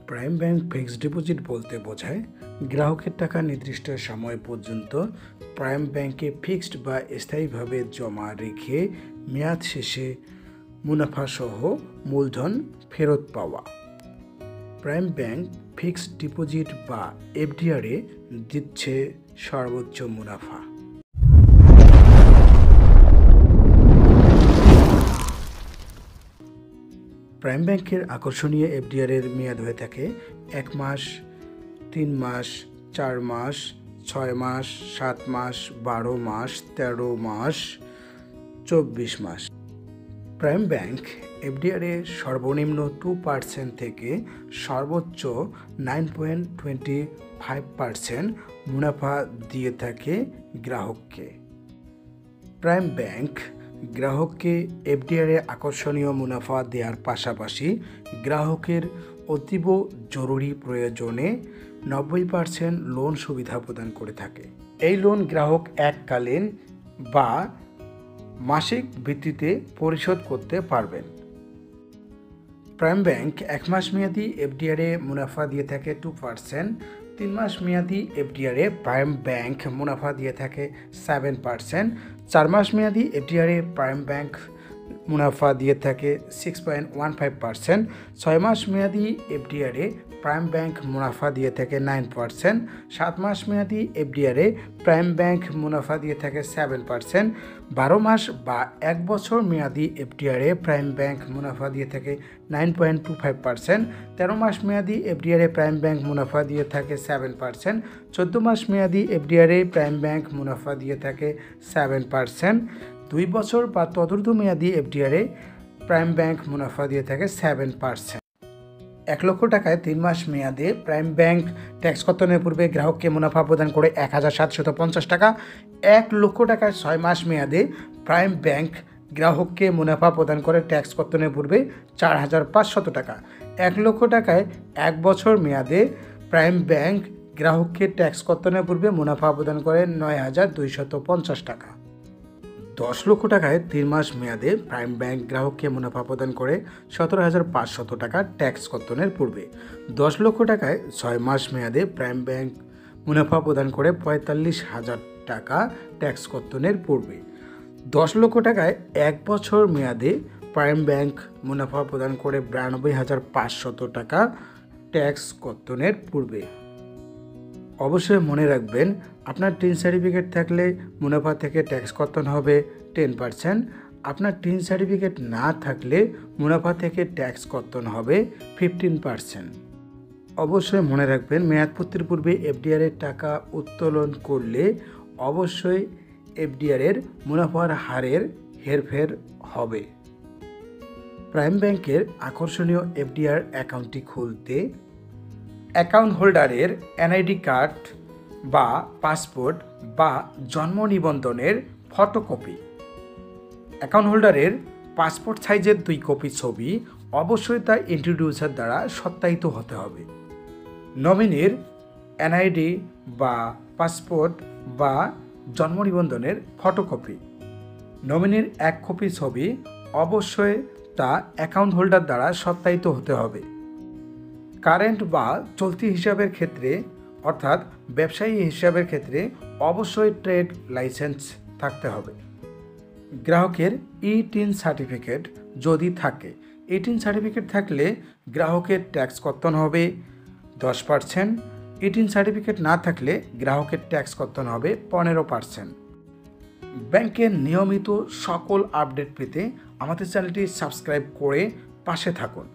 Prime bank fixed deposit বলতে বোঝায় গ্রাহকের টাকা নির্দিষ্ট সময় পর্যন্ত প্রাইম ব্যাংকে ফিক্সড বা স্থায়ীভাবে জমা রেখে মেয়াদ শেষে মুনাফাসহ মূলধন ফেরত পাওয়া। প্রাইম ব্যাংক ফিক্সড ডিপোজিট বা এফডিআরে দিচ্ছে সর্বোচ্চ মুনাফা। প্রাইম ব্যাংকের আকর্ষণীয় এফডিআরের মেয়াদ হয়ে থাকে 1 মাস, 3 মাস, 4 মাস, 6 মাস, 7 মাস, 12 মাস, 13 মাস, 24 মাস। প্রাইম ব্যাংক এফডিআরে সর্বনিম্ন 2% থেকে সর্বোচ্চ 9.25% মুনাফা দিয়ে থাকে গ্রাহককে। প্রাইম ব্যাংক গ্রাহককে এফডিআরে আকর্ষণীয় মুনাফা দেওয়ার পাশাপাশি গ্রাহকের অতীব জরুরি প্রয়োজনে 90% লোন সুবিধা প্রদান করে থাকে। এই লোন গ্রাহক এককালীন বা মাসিক ভিত্তিতে পরিশোধ করতে পারবেন। প্রাইম ব্যাংক 1 মাস মেয়াদি এফডিআরে মুনাফা দিয়ে থাকে 2%, 3 মাস মেয়াদি এফডিআরে প্রাইম ব্যাংক মুনাফা দিয়ে থাকে 7%, 4 মাস মেয়াদি এফডিআরে প্রাইম ব্যাংক মুনাফা দিয়ে থাকে 6.15%, 6 মাস মেয়াদি এফডিআরে প্রাইম ব্যাংক মুনাফা দিয়ে থাকে 9%, 7 মাস মেয়াদি এফডিআরে প্রাইম ব্যাংক মুনাফা দিয়ে থাকে 7%, 12 মাস বা 1 বছর মেয়াদি এফডিআরে প্রাইম ব্যাংক মুনাফা দিয়ে থাকে 9.25%, 13 মাস মেয়াদি এফডিআরে প্রাইম ব্যাংক মুনাফা দিয়ে থাকে 7%, 14 মাস মেয়াদি এফডিআরে প্রাইম ব্যাংক মুনাফা দিয়ে থাকে 7%, 2 বছর বা তদূর্ধ্ব মেয়াদি এফডিআরে প্রাইম ব্যাংক মুনাফা দিয়ে থাকে 7%। 1 লক্ষ টাকায় 3 মাস মেয়াদে প্রাইম ব্যাংক ট্যাক্স কর্তনের পূর্বে গ্রাহককে মুনাফা প্রদান করে 1750 টাকা। 1 লক্ষ টাকায় 6 মাস মেয়াদে প্রাইম ব্যাংক গ্রাহককে মুনাফা প্রদান করে ট্যাক্স কর্তনের পূর্বে 4500 টাকা। 1 লক্ষ টাকায় 1 বছর মেয়াদে প্রাইম ব্যাংক গ্রাহককে ট্যাক্স কর্তনের পূর্বে মুনাফা প্রদান করে 9250 টাকা। 10 লক্ষ টাকায় 3 মাস মেয়াদে প্রাইম ব্যাংক গ্রাহককে মুনাফা প্রদান করে 17500 টাকা ট্যাক্স কর্তনের পূর্বে। 10 লক্ষ টাকায় 6 মাস মেয়াদে প্রাইম ব্যাংক মুনাফা প্রদান করে 45000 টাকা ট্যাক্স কর্তনের পূর্বে। 10 লক্ষ টাকায় 1 বছর মেয়াদে প্রাইম ব্যাংক মুনাফা প্রদান করে 92500 টাকা ট্যাক্স কর্তনের পূর্বে। অবশ্যই মনে রাখবেন, আপনার টিন সার্টিফিকেট থাকলে মুনাফা থেকে ট্যাক্স কর্তন হবে 10%, আপনার টিন সার্টিফিকেট না থাকলে মুনাফা থেকে ট্যাক্স কর্তন হবে 15%। অবশ্যই মনে রাখবেন, মেয়াদপূর্তির পূর্বে এফডিআরের টাকা উত্তোলন করলে অবশ্যই এফডিআরের মুনাফার হারের হেরফের হবে। প্রাইম ব্যাংকের আকর্ষণীয় এফডিআর অ্যাকাউন্টটি খুলতে অ্যাকাউন্ট হোল্ডারের এনআইডি কার্ড বা পাসপোর্ট বা জন্ম নিবন্ধনের ফটোকপি, অ্যাকাউন্ট হোল্ডারের পাসপোর্ট সাইজের 2 কপি ছবি অবশ্যই তা ইন্ট্রোডিউসার দ্বারা সত্যায়িত হতে হবে। নমিনির এনআইডি বা পাসপোর্ট বা জন্ম নিবন্ধনের ফটোকপি, নমিনির 1 কপি ছবি অবশ্যই তা অ্যাকাউন্ট হোল্ডার দ্বারা সত্যায়িত হতে হবে। কারেন্ট বা চলতি হিসাবের ক্ষেত্রে অর্থাৎ ব্যবসায়ী হিসাবের ক্ষেত্রে অবশ্যই ট্রেড লাইসেন্স থাকতে হবে। গ্রাহকের ই-টিন সার্টিফিকেট যদি থাকে, ই-টিন সার্টিফিকেট থাকলে গ্রাহকের ট্যাক্স কর্তন হবে 10%, ই-টিন সার্টিফিকেট না থাকলে গ্রাহকের ট্যাক্স কর্তন হবে 15%। ব্যাংকের নিয়মিত সকল আপডেট পেতে আমাদের চ্যানেলটি সাবস্ক্রাইব করে পাশে থাকুন।